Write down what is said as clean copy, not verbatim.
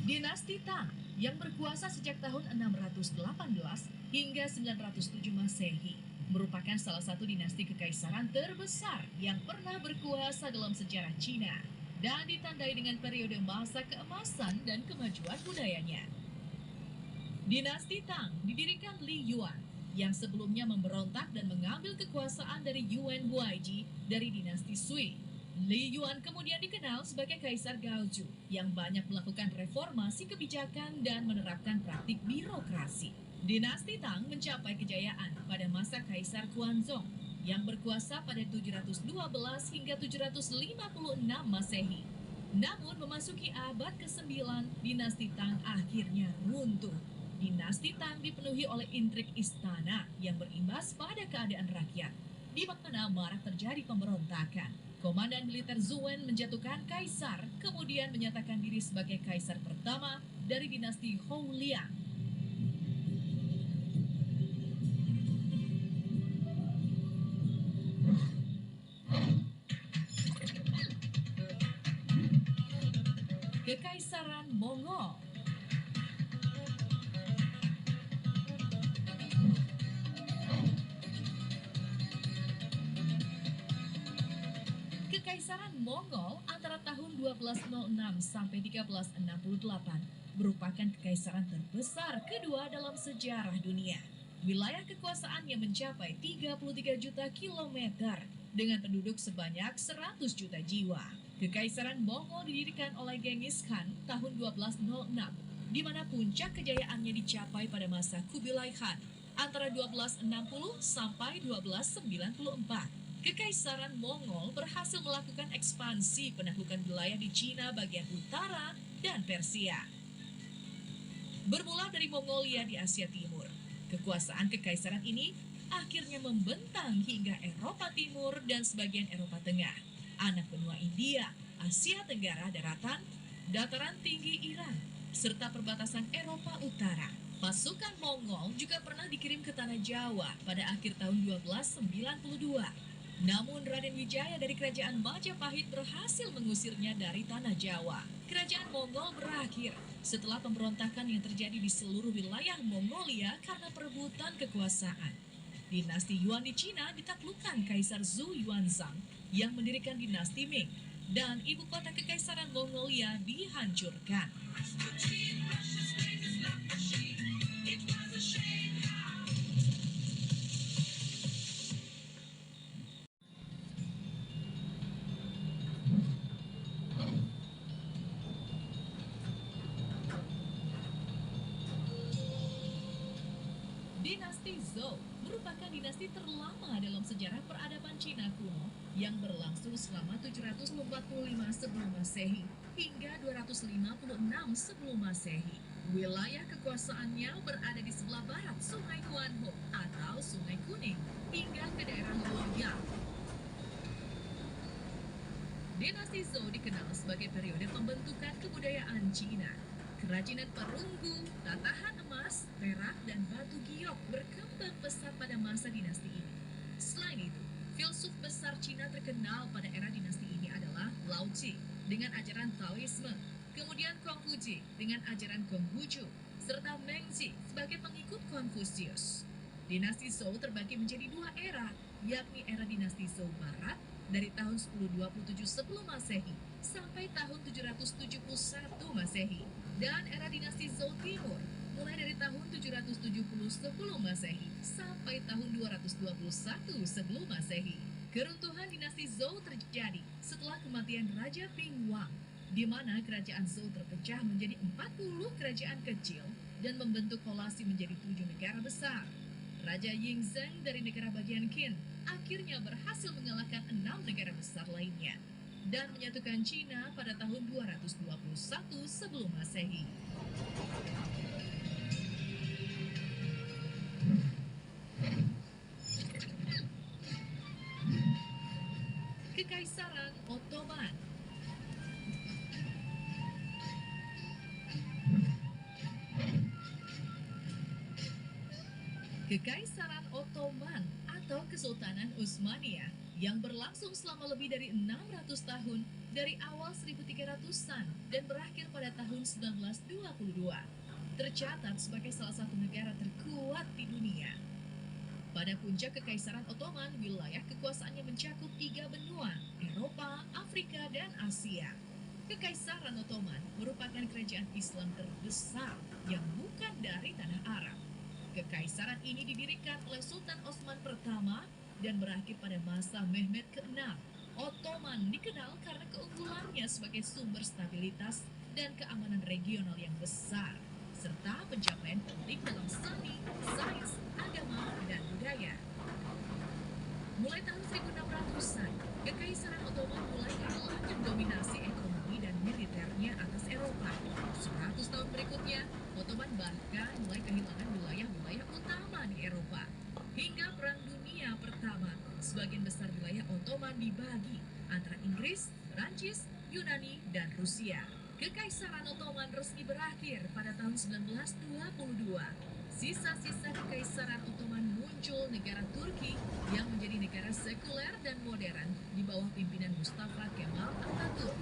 Dinasti Tang yang berkuasa sejak tahun 618 hingga 907 Masehi merupakan salah satu dinasti kekaisaran terbesar yang pernah berkuasa dalam sejarah Cina dan ditandai dengan periode masa keemasan dan kemajuan budayanya. Dinasti Tang didirikan Li Yuan yang sebelumnya memberontak dan mengambil kekuasaan dari Yuan Huaiji dari dinasti Sui. Li Yuan kemudian dikenal sebagai Kaisar Gaozu yang banyak melakukan reformasi kebijakan dan menerapkan praktik birokrasi. Dinasti Tang mencapai kejayaan pada masa Kaisar Xuanzong yang berkuasa pada 712 hingga 756 Masehi. Namun memasuki abad ke-9, dinasti Tang akhirnya runtuh. Dinasti Tang dipenuhi oleh intrik istana yang berimbas pada keadaan rakyat, di mana marak terjadi pemberontakan. Komandan militer Zuen menjatuhkan kaisar, kemudian menyatakan diri sebagai kaisar pertama dari dinasti Hou Liang. Kekaisaran Mongol. Kekaisaran Mongol antara tahun 1206 sampai 1368 merupakan kekaisaran terbesar kedua dalam sejarah dunia. Wilayah kekuasaannya mencapai 33 juta kilometer dengan penduduk sebanyak 100 juta jiwa. Kekaisaran Mongol didirikan oleh Genghis Khan tahun 1206, di mana puncak kejayaannya dicapai pada masa Kubilai Khan antara 1260 sampai 1294. Kekaisaran Mongol berhasil melakukan ekspansi penaklukan wilayah di Cina bagian utara dan Persia. Bermula dari Mongolia di Asia Timur, kekuasaan kekaisaran ini akhirnya membentang hingga Eropa Timur dan sebagian Eropa Tengah, anak benua India, Asia Tenggara daratan, dataran tinggi Iran, serta perbatasan Eropa Utara. Pasukan Mongol juga pernah dikirim ke Tanah Jawa pada akhir tahun 1292. Namun Raden Wijaya dari kerajaan Majapahit berhasil mengusirnya dari Tanah Jawa. Kerajaan Mongol berakhir setelah pemberontakan yang terjadi di seluruh wilayah Mongolia karena perebutan kekuasaan. Dinasti Yuan di Cina ditaklukkan Kaisar Zhou Yuanzhang yang mendirikan dinasti Ming, dan ibu kota kekaisaran Mongolia dihancurkan. Dinasti Zhou merupakan dinasti terlama dalam sejarah peradaban Cina kuno yang berlangsung selama 745 sebelum Masehi hingga 256 sebelum Masehi. Wilayah kekuasaannya berada di sebelah barat Sungai Huanghe atau Sungai Kuning hingga ke daerah Luoyang. Dinasti Zhou dikenal sebagai periode pembentukan kebudayaan Cina. Kerajinan perunggu, tatahan emas, perak, dan batu giok berkembang pesat pada masa dinasti ini. Selain itu, filsuf besar Cina terkenal pada era dinasti ini adalah Lao Tzu dengan ajaran Taoisme, kemudian Konghuji dengan ajaran Konghucu, serta Mengzi sebagai pengikut Konfusius. Dinasti Zhou terbagi menjadi dua era, yakni era dinasti Zhou Barat dari tahun 1027 sebelum Masehi sampai tahun 771 Masehi, dan era dinasti Zhou Timur mulai dari tahun 770 sebelum Masehi sampai tahun 221 sebelum Masehi. Keruntuhan dinasti Zhou terjadi setelah kematian Raja Ping Wang, di mana kerajaan Zhou terpecah menjadi 40 kerajaan kecil dan membentuk kolasi menjadi 7 negara besar. Raja Yingzheng dari negara bagian Qin akhirnya berhasil mengalahkan 6 negara besar lainnya dan menyatukan Cina pada tahun 221 sebelum Masehi. Kekaisaran Ottoman. Kekaisaran Ottoman atau Kesultanan Utsmaniyah yang berlangsung selama lebih dari 600 tahun dari awal 1300-an dan berakhir pada tahun 1922. Tercatat sebagai salah satu negara terkuat di dunia. Pada puncak Kekaisaran Ottoman, wilayah kekuasaannya mencakup 3 benua, Eropa, Afrika, dan Asia. Kekaisaran Ottoman merupakan kerajaan Islam terbesar yang bukan dari tanah Arab. Kekaisaran ini didirikan oleh Sultan Osman pertama dan berakhir pada masa Mehmed ke-6. Ottoman dikenal karena keunggulannya sebagai sumber stabilitas dan keamanan regional yang besar, serta pencapaian penting dalam seni, sains, agama, dan budaya. Mulai tahun 1600-an, Kekaisaran Ottoman mulai kehilangan dominasi ekonomi dan militernya atas Eropa. 100 tahun berikutnya, Ottoman bahkan mulai kehilangan wilayah-wilayah utama di Eropa. Hingga Perang Dunia Pertama, sebagian besar wilayah Ottoman dibagi antara Inggris, Prancis, Yunani, dan Rusia. Kekaisaran Ottoman resmi berakhir pada tahun 1922. Sisa-sisa Kekaisaran Ottoman muncul negara Turki yang menjadi negara sekuler dan modern di bawah pimpinan Mustafa Kemal Atatürk.